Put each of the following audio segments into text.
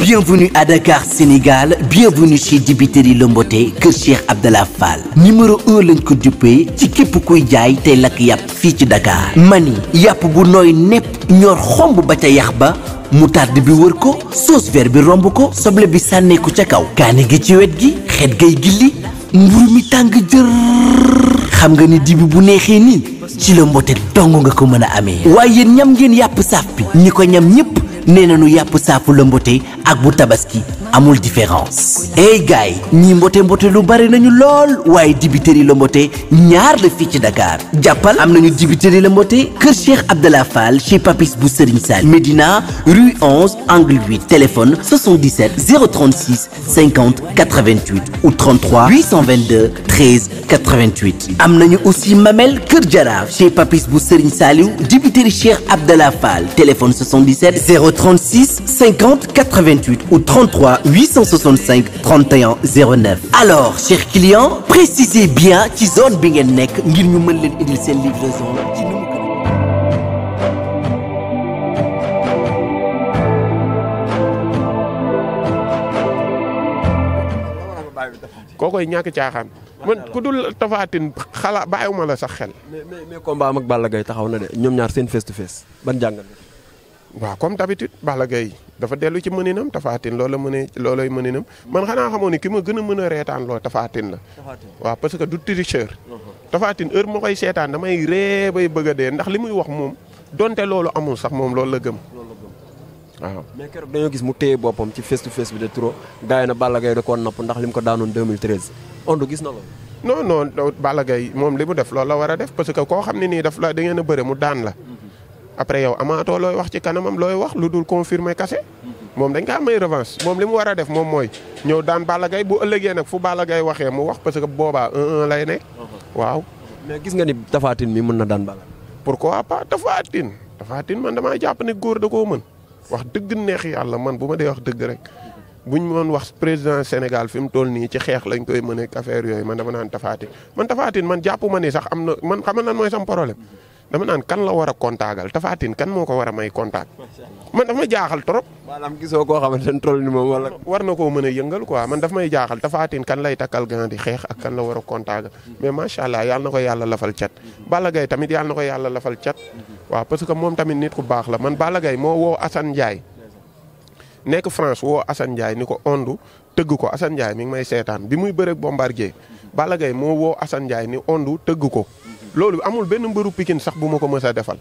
Bienvenue à Dakar, Sénégal. Bienvenue chez Dibiteri Lomboté Kër Cheikh Abdallah Fall. numéro 1 lañ ko duppee ci képp kuy jaay tey lakk yàpp fii ci Dakar. mani yàpp bu nooy nepp ñor xomb ba ca yax ba. moutarde bi wër ko sauce vert bi romb ko soble bi sànneeku ca kaw. kaani gi ci wet gi xeet gay gilli mburu mi tàng jër. xam nga ni dibi bu neexee nii ci Lomboté dong nga ko mën a amee. waaye yéen ñam ngeen yàpp saaf bi ñi ko ñam ñëpp nee nañu yàpp saafu Lomboté ak bu tabaski amul différence. hey gars yi ñii mbote lu bari nañu lool waaye Dibiteri Lomboté ñaar la fii ci Dakar. jàppal am nañu Dibiteri Lomboté Kër Cheikh Abdallah Fall chez Papis bu Serigne Sall. Médina rue 11 angle 8 téléphone 77 036 50 88 ou 33 822 13 88. am nañu aussi Mamel Kër Jaraaf chez Papis bu Serigne Saliou Dibiteri Cheikh Abdallah Fall téléphone 77 036 50 88 ou 33 865 31 09. alors chers clients précisez bien ci zone bi ngeen nekk ngir ñu mën leen indil seen livraison ci nu mu kookoy ñàkk caaxaan man ku dul Tapha Tine xala bàyyiwuma la sax xel. mais combat am ak Balla Gaye taxaw na de ñoom ñaar seen face to face ban jàngat. waaw comme d'habitude Balla Gaye dafa dellu ci mëninam Tapha Tine loolay mëninam man xanaa xamoon ni ki ma gën a mën a reetaan loo Tapha Tine la. waaw parce que du tricheur. Tapha Tine heure moo koy seetaan damay ree bay bëgg a dee ndax li muy wax moom donte loolu amul sax moom loolu la gëm. waaw mais keroog dañoo gis mu téye boppam ci face to face bi de trop gars yi na Balla Gaye da koo napp ndax li mu ko daanoon 2013 Ondu gis na loolu. non Balla Gaye moom li mu def loolu la war a def parce que koo xam ne nii daf la da ngeen a bëre mu daan la. après yow amaatoo looy wax ci kanamam looy wax lu dul confirmer kase. moom dañ kaa may revanche moom li mu war a def moom mooy ñëw daan Balla Gaye bu ëllëgee nag fu Balla Gaye waxee mu wax parce que boobaa 1-1 lay nekk. waaw. mais gis nga ni Tapha Tine mi mën na daan Balla. pourquoi pas Tapha Tine man damaa jàpp ne góor da koo mën. wax dëgg neex yàlla man bu ma dee wax dëgg rek buñ mën wax président Sénégal fi mu toll nii ci xeex lañ koy mën ak affaire yooyu man dama naan Tapha Tine man jàpp ma ni sax am na man xam nan mooy sam problème dama naan kan la war a contactal Tapha Tine kan moo ko war a may contact man dafa ma jaaxal trop. maanaam gisoo koo xamante ne toll ni moom wala. war na koo mën a yëngal quoi man daf may jaaxal Tapha Tine kan lay takkal gan di xeex ak kan la war a contactal mais macha allah yàlla na ko yàlla lafal cat. Balla Gaye tamit yàlla na ko yàlla lafal cat. waaw parce que moom tamit nit ku baax la man Balla Gaye moo woo Assane Ndiaye nekk France woo Assane Ndiaye ni ko Ondu tëgg ko Assane Ndiaye mi ngi may seetaan bi muy bëreeg Bombardier Balla Gaye moo woo Assane Ndiaye ni Ondu tëgg ko loolu amul benn mbëru Pikine sax bu ma ko mës a defal.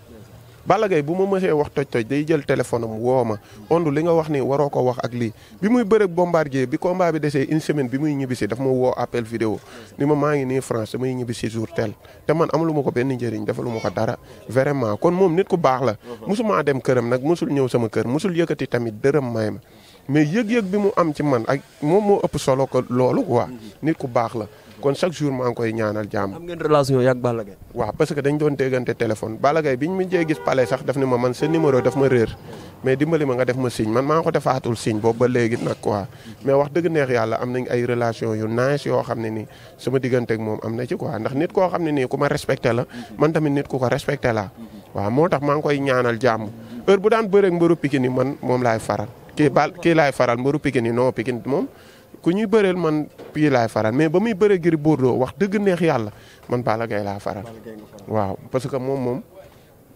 Balla Gaye bu ma mësee wax toj day jël téléphone am woo ma Ondu li nga wax ni waroo ko wax ak lii bi muy bëreeg Bombardier bi combat bi desee une semaine bi muy ñibbisi daf ma woo appel vidéo ni ma maa ngi nii France damay ñibbisi jour tel te man amulu ma ko benn njëriñ defalu ma ko dara vraiment kon moom nit ku baax la. musuma dem këram nag musul ñëw sama kër musul yëkkati tamit dërëm may ma mais yëg-yëg bi mu am ci man ak moom moo ëpp solo ko loolu quoi nit ku baax la. kon chaque jour maa ngi koy ñaanal jàmm. am ngeen relation yàgg Balla Gaye. waaw parce que dañ doon déggante téléphone Balla Gaye biñ mujjee gis palais sax daf ni ma man sa numéro daf ma réer mais dimbali ma nga def ma signe man maa ko defaatul signe boobu ba léegi nag quoi mais wax dëgg neex yàlla am nañ ay relation yu nice yoo xam ne nii sama diggante ak moom am na ci quoi ndax nit koo xam ne nii ku ma respecté la man tamit nit ku ko respecté la waaw moo tax maa ngi koy ñaanal jàmm heure bu daan bëreeg mbëru Pikine yi man moom laay faral kii laay faral mbëru Pikine yi non Pikine moom ku ñuy bëreel man pii laay faral mais ba muy bëree Gris Bordeaux wax dëgg neex yàlla man Balla Gaye laa faral waaw parce que moom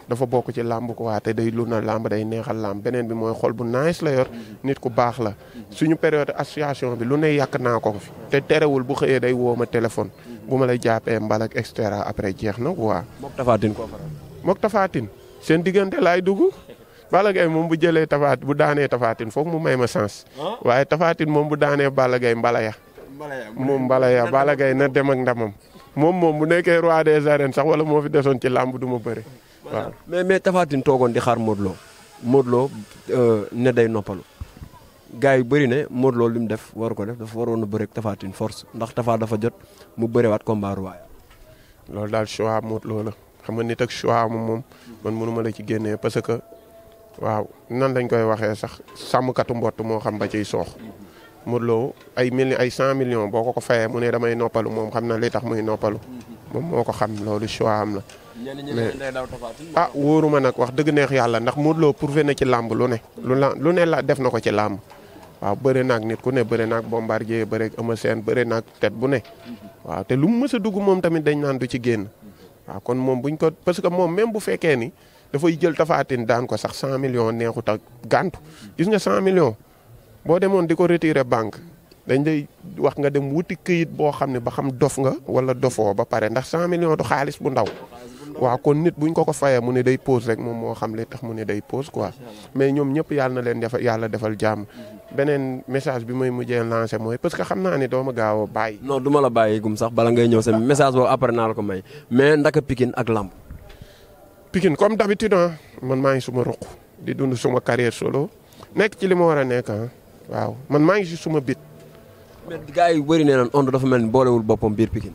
dafa bokk ci làmb ko waa te day lu na làmb day neexal làmb beneen bi mooy xol bu nice la yor nit ku baax la suñu période association bi lu ne yàq naa ko fi te terewul bu xëyee day woo ma téléphone bu ma lay jàppee mbalak et cetera après jeex na waa mook Tapha Tine seen diggante laay dugg Balla Gaye moom bu jëlee bu daanee Tapha Tine foog mu may ma sens waaye Tapha Tine moom bu daanee Balla Gaye mbalaya Balla Gaye na dem ak ndamam moom bu nekkee roi des arènes sax wala moo fi desoon ci làmb du ma bëri waaw. mais Tapha Tine toogoon di xaar Modou Lo ne day noppalu gars yi bëri ne Modou Lo li mu def waru ko def dafa waroon a bëri ak Tapha Tine force ndax Tapha dafa jot mu bëriwaat combat royal. loolu daal choix Modou Lo la xam nga nit ak choix moom man mënu ma la ci génnee parce que. waaw nan lañ koy waxee sax sàmmkatu mbott moo xam ba ciy soox Modou Lo ay 100 millions boo ko fayee mu ne damay noppalu moom xam na li tax muy noppalu moom moo ko xam loolu choix am la. ñenn ñi mais day daw Tapha Tine. ah wóoruma nag wax dëgg neex yàlla ndax Modou Lo prouvé na ci làmb lu ne. lu ne la def na ko ci làmb. waaw bëre naag nit ku ne bëre naag Bombardier bëre ak Eumeu Sène bëre naag tet bu ne. waaw te lu mu mës a dugg moom tamit dañ naan du ci génn. waaw kon moom buñ ko parce que moom même bu fekkee ni dafay jël Tapha Tine daan ko sax 100 millions neexut ak gàntu. gis nga 100 millions boo demoon di ko retirer banque dañ lay wax nga dem wuti këyit boo xam ne ba xam dof nga wala dofoo ba pare ndax 100 millions du xaalis bu ndaw. waaw kon nit buñ ko fayee mu ne day pause rek moom moo xam li tax mu ne day pause quoi mais ñoom ñëpp yàlla na leen yàlla defal jàmm. beneen message bi may mujjee lancé mooy parce que xam naa ne doo ma gaaw a bàyyi. non du ma la bàyyi gum sax bala ngay ñëw sa message boobu après naa la ko may mais ndaka Pikine ak lamb. Pikine comme d'habitude man maa ngi suma ruq di dund suma carrière solo nekk ci li ma war a nekk waaw man maa ngi si suma bit. mais gars yu bëri nee nañ Onde dafa mel ni boolewul boppam biir Pikine.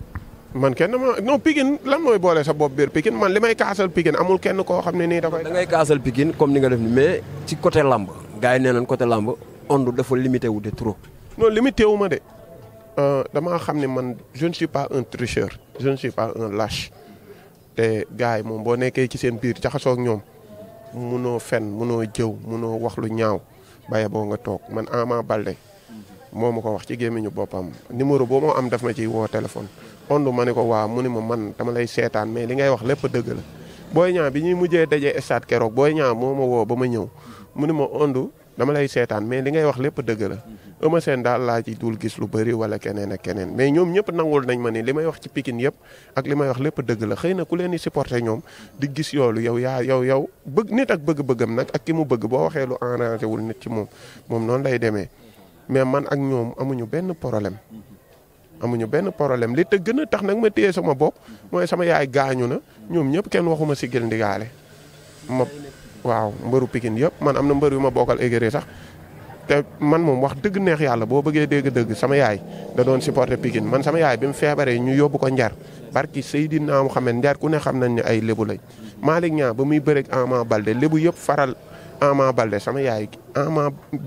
man kenn non Pikine lan mooy boole sa bopp biir Pikine man li may kaasal Pikine amul kenn koo xam ne nii dafay. da ngay kaasal Pikine comme ni nga def ni mais ci côté lamb gars yi nee nañ côté lamb Onde dafa limité wu de trop. non limité wu ma de damaa xam ne man je ne suis pas un tricheur je ne suis pas un lâche te gars yi moom boo nekkee ci seen biir jaxasoo ak ñoom munoo fen munoo jëw munoo wax lu ñaaw bàyyi boo nga toog man Ama Baldé moo ma ko wax ci gémmiñu boppam numéro boo moo am daf ma ciy woo téléphone. Onde ma ne ko waaw mu ne ma man dama lay seetaan mais li ngay wax lépp dëgg la Boy Niang bi ñuy mujjee dajee stade keroog Boy Niang moo ma woo ba ma ñëw mu ne ma Onde dama lay seetaan mais li ngay wax lépp dëgg la Eumeu Sène daal laa ci dul gis lu bëri wala keneen ak keneen mais ñoom ñëpp nangul nañ ma ni li may wax ci Pikine yëpp ak li may wax lépp dëgg la xëy na ku leen di supporter ñoom di gis yoolu yow bëgg nit ak bëgg-bëggam nag ak ki mu bëgg boo waxee lu arrangé wul nit ci moom noonu lay demee mais man ak ñoom amuñu benn problème li te gën a tax nag ma téye sama bopp mooy sama yaay gaañu na ñoom ñëpp kenn waxuma sigil ndigaale waaw mbëru Pikine yëpp man am na mbër yu ma bokkal écurie sax te man moom wax dëgg neex yàlla boo bëggee dégg-dëgg sama yaay da doon supporter Pikine man sama yaay bi mu feebaree ñu yóbbu ko Njar barki Seydina Muhammad Njar ku ne xam nañ ne ay lébu lañ Malick Niang ba muy bëreeg Ama Baldé lébu yëpp faral Ama Baldé sama yaay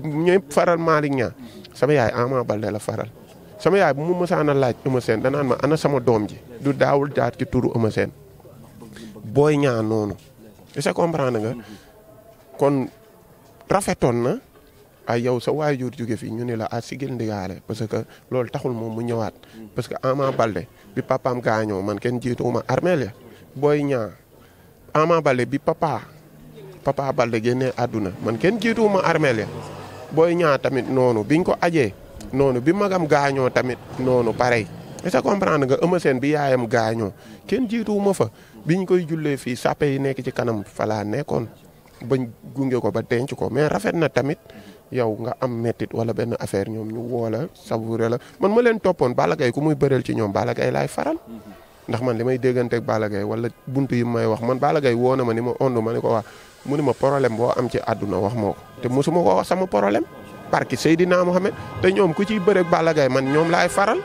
ñëpp faral Malick Niang sama yaay Ama Baldé la faral sama yaay bu mu mësaan a laaj Eumeu Sène danaan ma ana sama doom ji du daawul jaat ci turu Eumeu Sène Boy Niang noonu est-ce que comprendre nga kon rafetoon na ay yow sa waajur jóge fi ñu ne la a sigil ndigaale parce que loolu taxul moom mu ñëwaat parce que Ama Baldé bi papaam gaañoo man kenn jiituwuma armeel ya Boy Niang Ama Baldé bi papa Baldé génnee àdduna man kenn jiituwuma armeel ya Boy Niang tamit noonu biñ ko ajee noonu bi magam gaañoo tamit noonu pareil est-ce que comprendre nga Eumeu Sène bi yaayam gaañoo kenn jiituwuma fa biñ koy jullee fii sàppe yi nekk ci kanam fa laa nekkoon bañ gunge ko ba denc ko mais rafet na tamit yow nga am mettit wala benn affaire ñoom ñu woola savouré la man ma leen toppoon Balla Gaye ku muy bëreel ci ñoom Balla Gaye laay faral ndax man li may dégganteeg Balla Gaye wala buntu yi may wax man Balla Gaye woo na ma ni ma Onde ma ni ko wax mu ni ma problème boo am ci àdduna wax moo ko te mosuma ko wax sama problème barki Seydina Mohamed te ñoom ku ciy bëreeg Balla Gaye man ñoom laay faral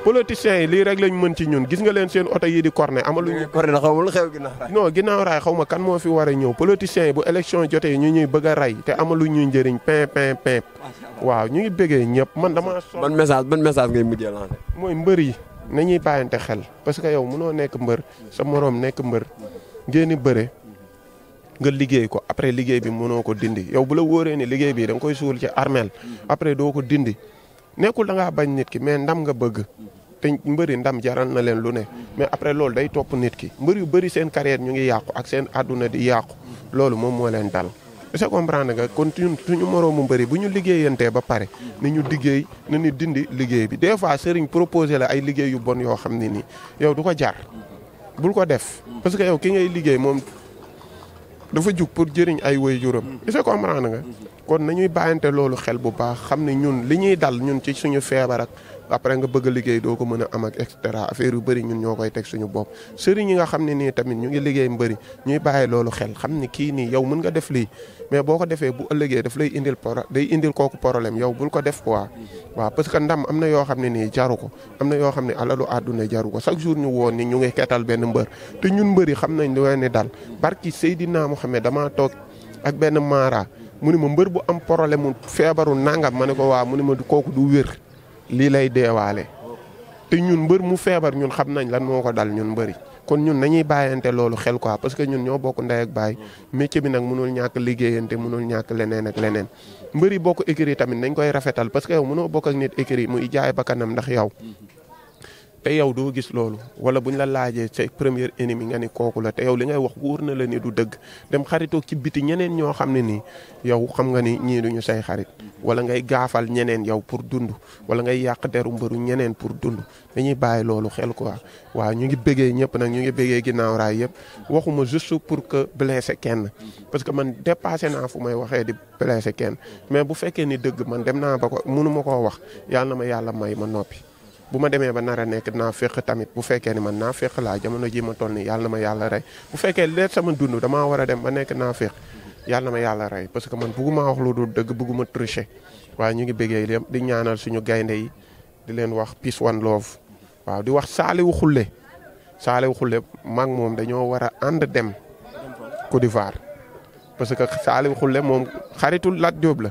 politiciens yi lii rek lañ mën ci ñun gis nga leen seen oto yi di corné amaluñu. corné xamul xew ginnaaw raay. non ginnaaw raay xaw ma kan moo fi war a ñëw politiciens yi bu élection jotee ñu ñuy bëgg a rey te amaluñu njëriñ pin waaw ñu ngi bëggee ñëpp man dama. ban message ngay mujjee lancé. mooy mbër yi nañuy bàyyante xel parce que yow mënoo nekk mbër sa moroom nekk mbër ngeen di bëre nga liggéey ko après liggéey bi mënoo ko dindi yow bu la wóoree ni liggéey bi da nga koy suul ci armeel après doo ko dindi nekkul da ngaa bañ nit ki mais ndam nga bëgg. te mbëri ndam jaral na leen lu ne mais après loolu day topp nit ki mbër yu bëri seen carrière ñu ngi yàqu ak seen àdduna di yàqu loolu moom moo leen dal est-ce que comprendre nga kon suñu moroomu mbëri bu ñu liggéeyantee ba pare ni ñu liggéey na ni dindi liggéey bi des fois sëriñ proposé la ay liggéey yu bon yoo xam ne nii yow du ko jar bul ko def parce que yow ki ngay liggéey moom dafa jug pour jëriñ ay waajuram est-ce que comprendre nga kon nañuy bàyyante loolu xel bu baax xam ne ñun li ñuy dal ñun ci suñu feebar ak après nga bëgg a liggéey doo ko mën a am ak et cetera affaire yu bëri ñun ñoo koy teg suñu bopp sëriñ yi nga xam ne nii tamit ñu ngi liggéey mbëri ñuy bàyyi loolu xel xam ne kii nii yow mën nga def lii mais boo ko defee bu ëllëgee daf lay indil kooku problème yow bul ko def quoi waaw parce que ndam am na yoo xam ne nii jaru ko am na yoo xam ne alalu àdduna jaru ko chaque jour ñu woon ni ñu ngi ketal benn mbër te ñun mbëri xam nañ lu leen ni dal barki Seydina Mohamed damaa toog ak benn maara mu ni ma mbër bu am problème mu feebaru nangam ma ne ko waa mu ni ma kooku du wér lii lay deewaale te te ñun mbër mu feebar ñun xam nañ lan moo ko dal ñun mbëri kon ñun nañuy bàyyante loolu xel quoi parce que ñun ñoo bokk ndey ak baay métier bi nag mënul ñàkk liggéeyante mënul ñàkk leneen ak leneen mbëri bokk écurie tamit nañ koy rafetal parce que yow mënoo bokk ak nit écurie muy jaay bakkanam ndax yow te yow doo gis loolu wala buñ la laajee sa premier ennemi nga ni kooku la te yow li ngay wax wóor na la ni du dëgg dem xaritoog ci biti ñeneen ñoo xam ne nii yow xam nga ni ñii duñu say xarit wala ngay gaafal ñeneen yow pour dund wala ngay yàq deru mbëru ñeneen pour dund dañuy bàyyi loolu xel quoi waaw ñu ngi bëggee ñëpp nag ñu ngi bëggee ginnaaw raay yëpp waxuma juste pour que blessé kenn parce que man dépassé naa fu may waxee di blessé kenn mais bu fekkee ni dëgg man dem naa ba ko mënu ma koo wax yàlla na ma yàlla may ma noppi bu ma demee ba nar a nekk naa féq tamit bu fekkee ni man naa féq laa jamono ji ma toll ni yàlla na ma yàlla rey bu fekkee leet sama dund damaa war a dem ba nekk naa féq yàlla na ma yàlla rey parce que man bugguma wax lu dul dëgg bugguma tricher waaye ñu ngi bëggee lépp di ñaanal suñu gaynde yi di leen wax peace one love waaw di wax Saliou Khoulé mag moom dañoo war a ànd dem Côte d'Ivoire parce que Saliou Khoulé moom xaritul Lat Diop la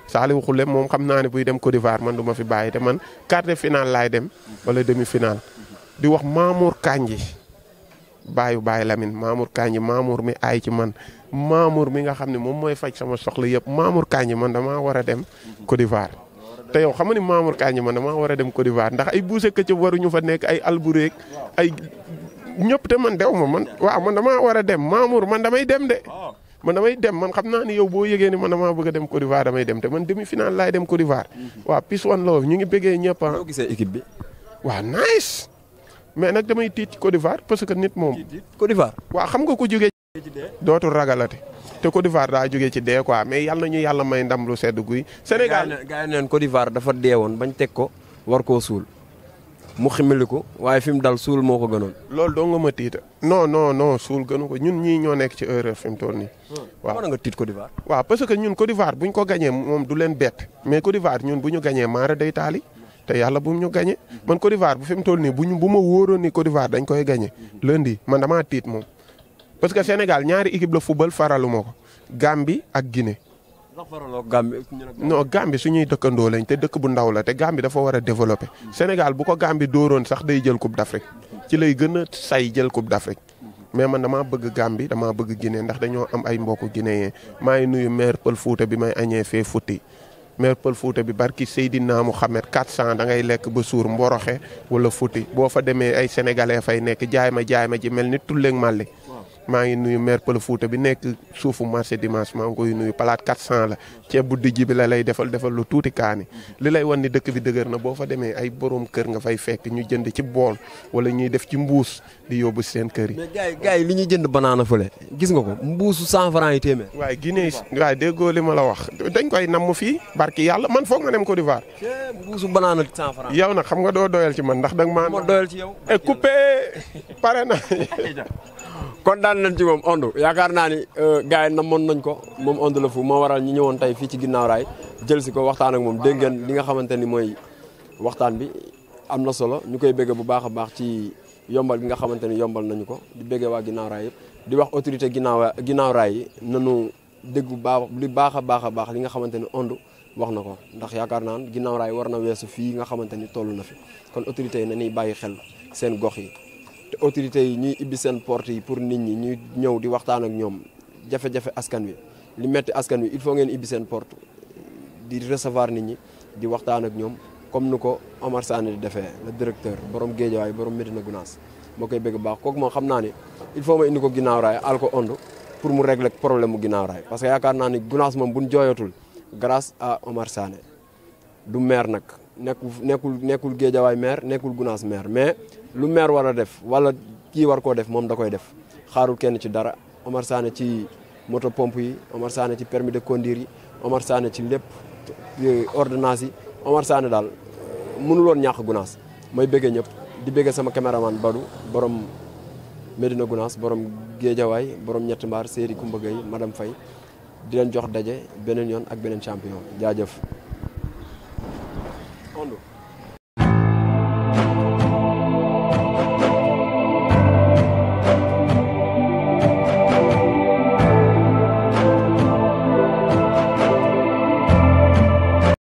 Saliou Khoulé moom xam naa ne buy dem Côte d'Ivoire man du ma fi bàyyi te man quart de finale laay dem wala demi finale di wax Mamour Kandji baayu Baye Lamine Mamour Kandji Mamour mi aay ci man Mamour mi nga xam ne moom mooy faj sama soxla yëpp Mamour Kandji man damaa war a dem Côte d'Ivoire te yow xam nga ni Mamour Kandji man damaa war a dem Côte d'Ivoire ndax ay buuse këcc waruñu fa nekk ay albureek ay ñëpp te man dew ma man waaw man damaa war a dem Mamour man damay dem de man damay dem man xam naa ni yow boo yëgee ni man damaa bëgg a dem Côte d'Ivoire damay dem te man demi finale laay dem Côte d'Ivoire waaw peace one love ñu ngi bëggee ñëpp ah. boo gisee équipe bi. waaw nice mais nag damay tiit ci Côte d'Ivoire parce que nit moom. Côte d'Ivoire. waaw xam nga ko jógee ci dootul ragalate te Côte d'Ivoire daa jógee ci dee quoi mais yàlla nañu yàlla may ndam lu sedd guy. Sénégal gaa yi neen Côte d'Ivoire dafa deewoon bañ teg ko war koo suul mu ximili ko waaye fi mu dal suul moo ko gënoon. loolu doo nga ma tiita non suul gënu ko ñun ñii ñoo nekk ci erreur fi mu toll nii. waaw nga tiit Côte d'Ivoire. waaw parce que ñun Côte d'Ivoire buñ ko gañee moom du leen bett mais Côte d'Ivoire ñun bu ñu gañee maara day taali te yàlla bu ñu gañee man Côte d'Ivoire bu fi mu toll nii bu ma wóoroon ni Côte d'Ivoire dañ koy gañee lundi man damaa tiit moom. parce que Sénégal ñaari équipe la football faraluma ko Gambie ak Guinée. non Gambie suñuy dëkkandoo lañ te dëkk bu ndaw la te Gambie dafa war a développer Sénégal bu ko Gambie dooroon sax day jël coupe d'Afrique ci lay gën a say jël coupe d'Afrique mais man damaa bëgg Gambie damaa bëgg Guinée ndax dañoo am ay mbokku guinéen maa ngi nuyu maire Pël Fouta bi may añee fee futti maire Pël Fouta bi barki Seydina Mouhamed 400 da ngay lekk ba suur mboroxe wala futti boo fa demee ay sénégalais fay nekk jaay ma ji mel ni tulleeg màlli maa ngi nuyu maire Pël Fouta bi nekk suufu marché dimanche maa ngi koy nuyu palaat 400 la ceeb bu dijji bi la lay defal lu tuuti kaani li lay wan ni dëkk bi dëgër na boo fa demee ay borom kër nga fay fekk ñu jënd ci bool wala ñuy def ci mbuus di yóbbu seen kër yi. mais gars yi li ñuy jënd banaana fële gis nga ko mbuusu 100 francs yi téeméer. waaye Guinée waaye déggoo li ma la wax dañ koy namm fii barki yàlla man foog nga dem Côte d'Ivoire. mbuusu banaana 100 francs. yow nag xam nga doo doyal ci man ndax danga maa. ma doyal ci yow. coupé pare na. kon daan nañ ci moom Onde yaakaar naa ni gars yi namoon nañ ko moom Onde le Fou moo waral ñu ñëwoon tey fii ci ginnaaw raay jël si ko waxtaan ak moom dégg ngeen li nga xamante ni mooy waxtaan bi am na solo ñu koy bëgg bu baax a baax ci yombal gi nga xamante ni yombal nañu ko di bëggee waa ginnaaw raay yëpp di wax autorité ginnaaw raay yi nanu dégg bu baax a baax li nga xamante ni Onde wax na ko ndax yaakaar naa ginnaaw raay war na weesu fii nga xamante ni toll na fi kon autorité yi na ñuy bàyyi xel seen gox yi te autorités yi ñuy ibbi seen porte yi pour nit ñi ñuy ñëw di waxtaan ak ñoom jafe-jafe askan wi li metti askan wi il faut ngeen ibbi seen porte di recevoir nit ñi di waxtaan ak ñoom comme ni ko Omar Sané di defee le directeur borom Guédiawaye borom Médina Gounass moo koy bëgg baax kooku moom xam naa ni il faut ma indi ko ginnaaw raay al ko Onde pour mu régler problème mu ginnaaw raay parce que yaakaar naa ni Gounass moom buñ jooyatul grâce à Omar Sané du maire nag nekkul Guédiawaye maire nekkul Gounass maire mais lu maire war a def wala kii war koo def moom da koy def xaarul kenn ci dara Omar Sané ci moto pompe yi Omar Sané ci permis de conduire yi Omar Sané ci lépp ordonnance yi Omar Sané daal mënuloon ñàkk Gounass may bëggee ñëpp di bëggee sama caméraman Badou borom Médina Gounass borom Guédiawaye borom ñetti mbaar Séri Koumba Gueye madame Faye di leen jox daje beneen yoon ak beneen champion jaajëf Onde